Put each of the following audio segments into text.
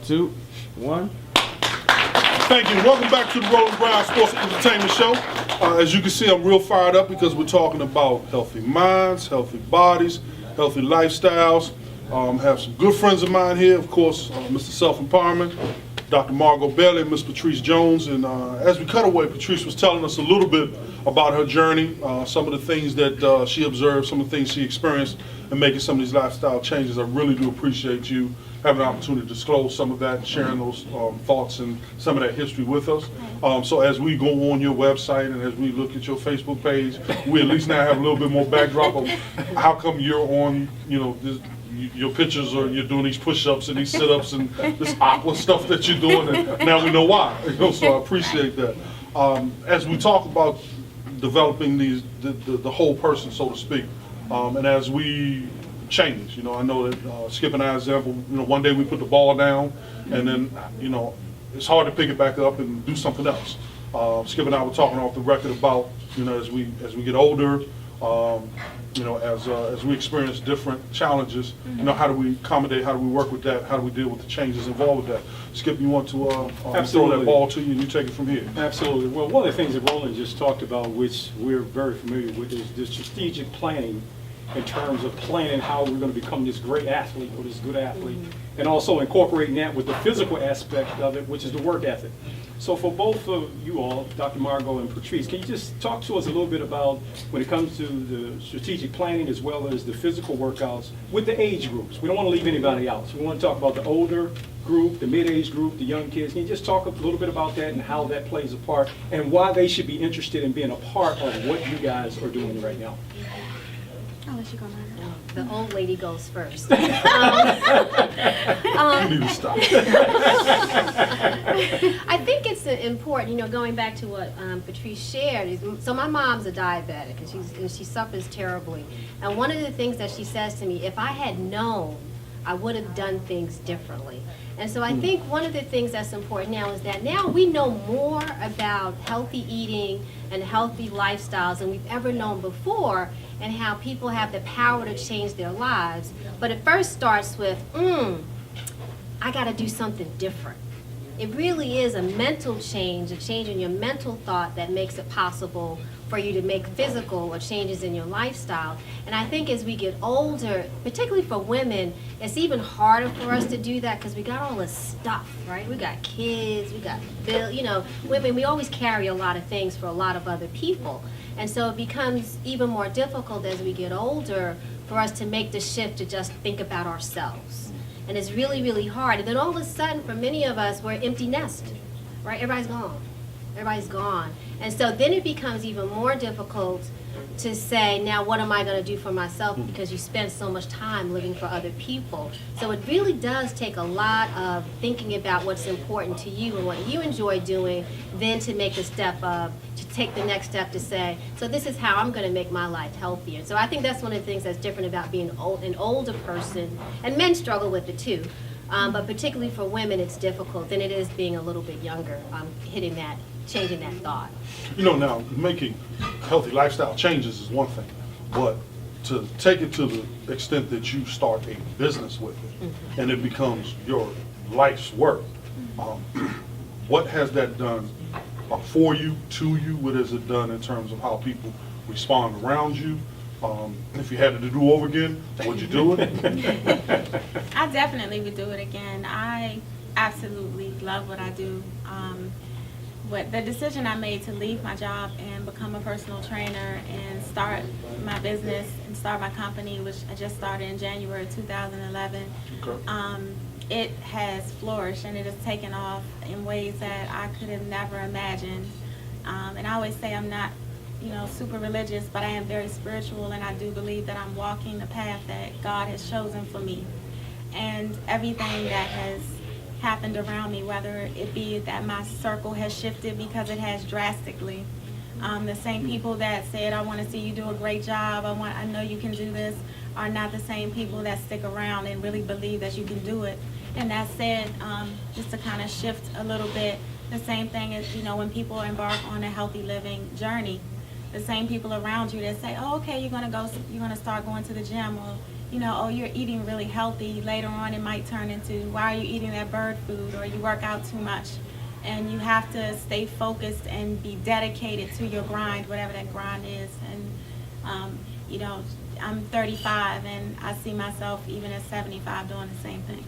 2, 1. Thank you. Welcome back to the Rolling Brown Sports Entertainment Show. As you can see, I'm real fired up because we're talking about healthy minds, healthy bodies, healthy lifestyles. Have some good friends of mine here, of course, Mr. Self-Empowerment, Dr. Margot Bailey, and Ms. Patrice Jones. And as we cut away, Patrice was telling us a little bit about her journey, some of the things that she observed, some of the things she experienced in making some of these lifestyle changes. I really do appreciate you having an opportunity to disclose some of that and sharing those thoughts and some of that history with us. So as we go on your website and as we look at your Facebook page, we at least now have a little bit more backdrop of how come you're on, your pictures, or you're doing these push-ups and these sit-ups and this aqua stuff that you're doing, and now we know why. So I appreciate that. As we talk about developing the whole person, so to speak, and as we change, I know that Skip and I example, one day we put the ball down, and then it's hard to pick it back up and do something else. Skip and I were talking off the record about as we get older, as we experience different challenges, how do we accommodate, how do we work with that, how do we deal with the changes involved with that? Skip, you want to throw that ball to you and you take it from here. Absolutely. Well, one of the things that Roland just talked about, which we're very familiar with, is the strategic planning in terms of planning how we're going to become this great athlete or this good athlete, and also incorporating that with the physical aspect of it, which is the work ethic. So for both of you all, Dr. Margot and Patrice, can you just talk to us a little bit about when it comes to the strategic planning as well as the physical workouts with the age groups? We don't want to leave anybody out. So we want to talk about the older group, the mid-age group, the young kids. Can you just talk a little bit about that and how that plays a part and why they should be interested in being a part of what you guys are doing right now? I'll let you go, Margaret. The old lady goes first. You need to stop. I think it's important, going back to what Patrice shared. So my mom's a diabetic, and she suffers terribly. And one of the things that she says to me, if I had known, I would have done things differently. And so I think one of the things that's important now is that now we know more about healthy eating and healthy lifestyles than we've ever known before, and how people have the power to change their lives. But it first starts with, I got to do something different. It really is a mental change, a change in your mental thought that makes it possible for you to make physical or changes in your lifestyle. And I think as we get older, particularly for women, it's even harder for us to do that because we got all this stuff, right? We got kids, we got bills, women, we always carry a lot of things for a lot of other people. And so it becomes even more difficult as we get older for us to make the shift to just think about ourselves. And it's really, really hard. And then all of a sudden, for many of us, we're empty nest, right? Everybody's gone. Everybody's gone. And so then it becomes even more difficult to say, now what am I going to do for myself, because you spend so much time living for other people. So it really does take a lot of thinking about what's important to you and what you enjoy doing, then to make the step of, to take the next step to say, so this is how I'm going to make my life healthier. So I think that's one of the things that's different about being an older person, and men struggle with it too, but particularly for women it's difficult than it is being a little bit younger, changing that thought. Now making healthy lifestyle changes is one thing, but to take it to the extent that you start a business with it, and it becomes your life's work, what has that done for you, to you? What has it done in terms of how people respond around you? If you had it to do over again, would you do it? I definitely would do it again. I absolutely love what I do. But the decision I made to leave my job and become a personal trainer and start my business and start my company, which I just started in January 2011, Okay. It has flourished and it has taken off in ways that I could have never imagined. And I always say I'm not, super religious, but I am very spiritual, and I do believe that I'm walking the path that God has chosen for me. And everything that has happened around me, whether it be that my circle has shifted, because it has drastically. The same people that said, I want to see you do a great job, I know you can do this, are not the same people that stick around and really believe that you can do it. And that said, just to kind of shift a little bit, the same thing is, when people embark on a healthy living journey, the same people around you that say, oh, okay, you're gonna start going to the gym, or you know, oh, you're eating really healthy. Later on, it might turn into, why are you eating that bird food, or you work out too much. And you have to stay focused and be dedicated to your grind, whatever that grind is. And, you know, I'm 35, and I see myself even at 75 doing the same thing.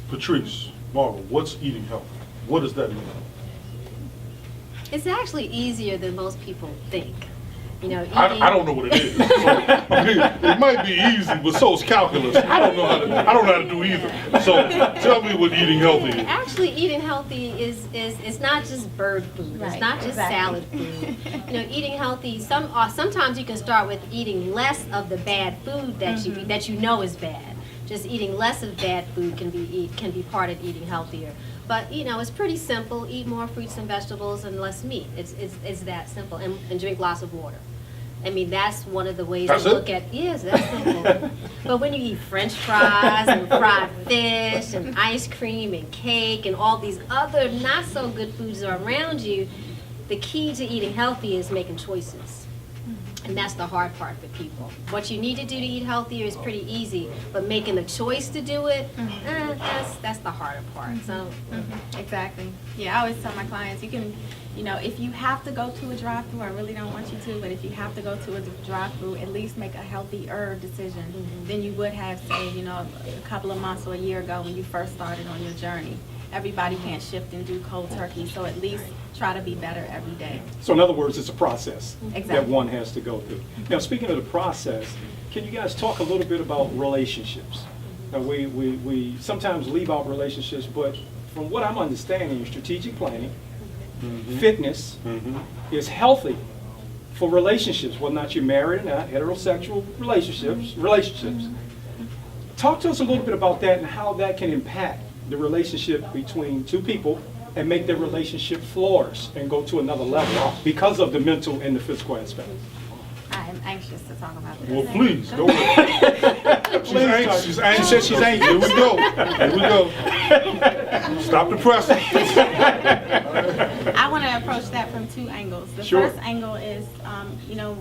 Patrice, Margaret, what's eating healthy? What does that mean? It's actually easier than most people think. You know, eating. I don't know what it is. So, I mean, it might be easy, but so is calculus. I don't know how to do either. So tell me what eating healthy is. Actually, eating healthy is not just bird food. It's Right, not just exactly. salad food. You know, eating healthy. Sometimes you can start with eating less of the bad food that you eat, that you know is bad. Just eating less of bad food can be part of eating healthier. But you know, it's pretty simple. Eat more fruits and vegetables and less meat. It's that simple. And drink lots of water. I mean, that's one of the ways That's to it? look at. Yes, that's simple. But when you eat French fries and fried fish and ice cream and cake and all these other not so good foods are around you, the key to eating healthy is making choices. And that's the hard part for people. What you need to do to eat healthier is pretty easy, but making the choice to do it, that's the harder part. So. Exactly. Yeah, I always tell my clients, you can, you know, if you have to go to a drive-thru, I really don't want you to, but if you have to go to a drive-thru, at least make a healthier decision than you would have, say, you know, a couple of months or a year ago when you first started on your journey. Everybody can't shift and do cold turkey, so at least try to be better every day. So in other words, it's a process that Exactly. one has to go through. Now, speaking of the process, can you guys talk a little bit about relationships? Now, we sometimes leave out relationships, but from what I'm understanding, strategic planning, fitness is healthy for relationships, whether or not you're married or not, heterosexual relationships. Talk to us a little bit about that and how that can impact the relationship between two people and make their relationship flourish and go to another level because of the mental and the physical aspect. I am anxious to talk about this. Well, please, go ahead. She's anxious. She's anxious. She said she's anxious. Here we go. Here we go. Stop the pressing. I want to approach that from two angles. The Sure. first angle is, you know,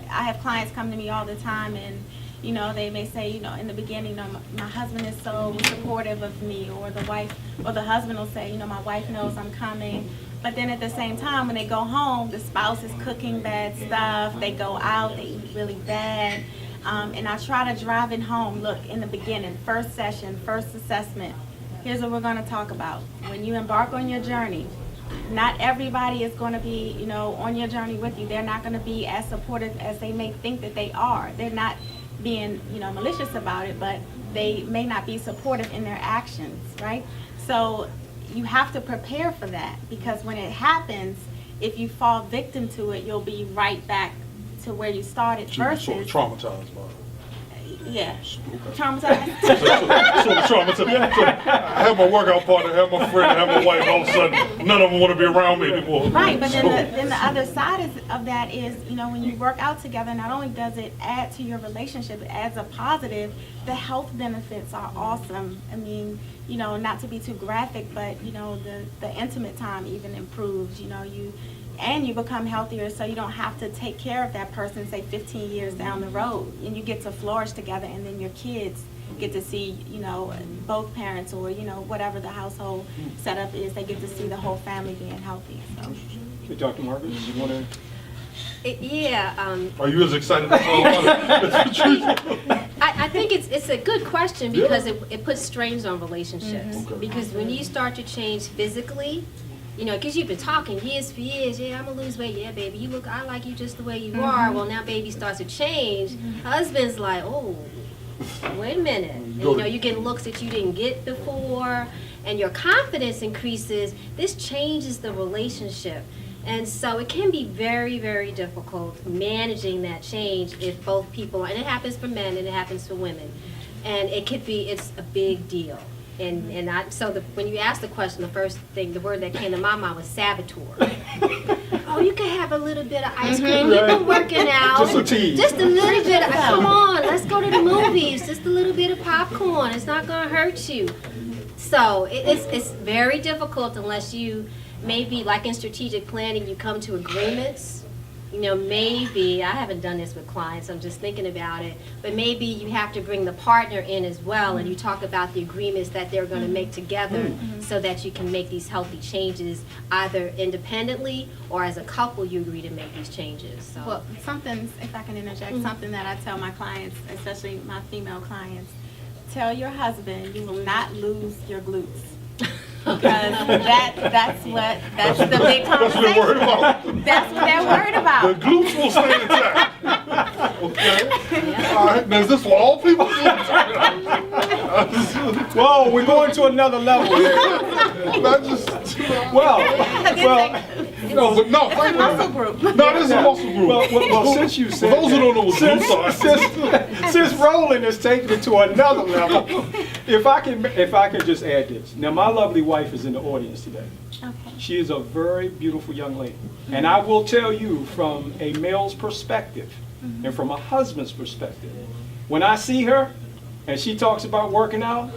I have clients come to me all the time, and you know, they may say, you know, in the beginning, you know, my husband is so supportive of me, or the wife, or the husband will say, you know, my wife knows I'm coming. But then at the same time, when they go home, the spouse is cooking bad stuff. They go out, they eat really bad. And I try to drive it home. Look, in the beginning, first session, first assessment, here's what we're going to talk about. When you embark on your journey, not everybody is going to be, you know, on your journey with you. They're not going to be as supportive as they may think that they are. They're not being, you know, malicious about it, but they may not be supportive in their actions, right? So you have to prepare for that, because when it happens, if you fall victim to it, you'll be right back to where you started She was versus, sort of traumatized by it. yeah, Okay. traumatized. Sort of traumatized. So I have my workout partner, I have my friend, I have my wife, all of a sudden, none of them want to be around me anymore. Right, but So- then the other side of that is, you know, when you work out together, not only does it add to your relationship, it adds a positive. The health benefits are awesome. I mean, you know, not to be too graphic, but you know, the intimate time even improves. You know, you become healthier, so you don't have to take care of that person, say 15 years down the road, and you get to flourish together, and then your kids get to see, you know, both parents, or you know, whatever the household setup is, they get to see the whole family being healthy. So. Okay, Dr. Margaret, you want to? Are you as excited to talk about it as Patrice? I think it's a good question because it puts strains on relationships. Okay. Because when you start to change physically, you know, because you've been talking years for years, yeah, I'm gonna lose weight, yeah, baby, you look, I like you just the way you are. Well, now baby starts to change. Husband's like, oh, wait a minute. And, you know, you're getting looks that you didn't get before, and your confidence increases. This changes the relationship. And so it can be very, very difficult managing that change if both people, and it happens for men and it happens for women. And it could be, it's a big deal. When you asked the question, the first thing, the word that came to my mind was saboteur. Oh, you can have a little bit of ice cream. You've been working out. Just a tease. Just a little bit. Come on, let's go to the movies. Just a little bit of popcorn. It's not going to hurt you. So it's very difficult unless you, maybe like in strategic planning, you come to agreements. you know, maybe, I haven't done this with clients, I'm just thinking about it, but maybe you have to bring the partner in as well, and you talk about the agreements that they're gonna make together so that you can make these healthy changes, either independently or as a couple you agree to make these changes, so. Well, something, if I can interject, something that I tell my clients, especially my female clients, tell your husband you will not lose your glutes. Because that's the big That's what they're worried conversation. about. That's what they're worried The about. glutes will stay intact. Okay. All right. Now, is this for all people? Whoa, we're going to another level here. Not just. Well, No, but no. Wait a Muscle minute. group. No, this is a muscle group. well, since you For said those who that, don't know what glutes are. since Roland is taking it to another level, if I can just add this. Now, my lovely wife is in the audience today. Okay. She is a very beautiful young lady. And I will tell you from a male's perspective and from a husband's perspective, when I see her and she talks about working out,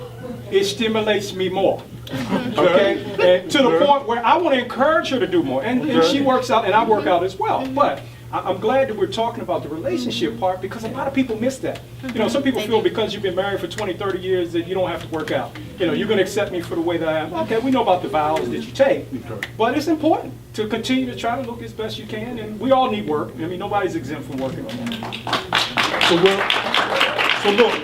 it stimulates me more. Okay? And to the point where I want to encourage her to do more. And she works out and I work out as well. But I'm glad that we're talking about the relationship part because a lot of people miss that. You know, some people feel because you've been married for 20, 30 years that you don't have to work out. You know, you're going to accept me for the way that I am. Okay, we know about the vows that you take. But it's important to continue to try to look as best you can. And we all need work. I mean, nobody's exempt from working on that. So look,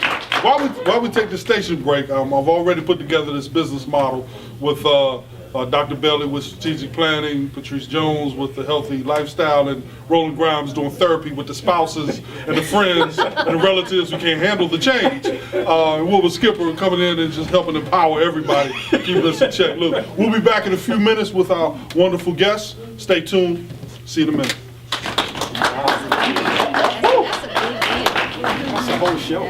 while we take the station break, I've already put together this business model with Dr. Bailey with strategic planning, Patrice Jones with the healthy lifestyle, and Roland Grimes doing therapy with the spouses and the friends and the relatives who can't handle the change. And Wilbur Skipper coming in and just helping empower everybody, keeping us in check. Look, we'll be back in a few minutes with our wonderful guests. Stay tuned. See you in a minute. That's a big deal. That's a whole show.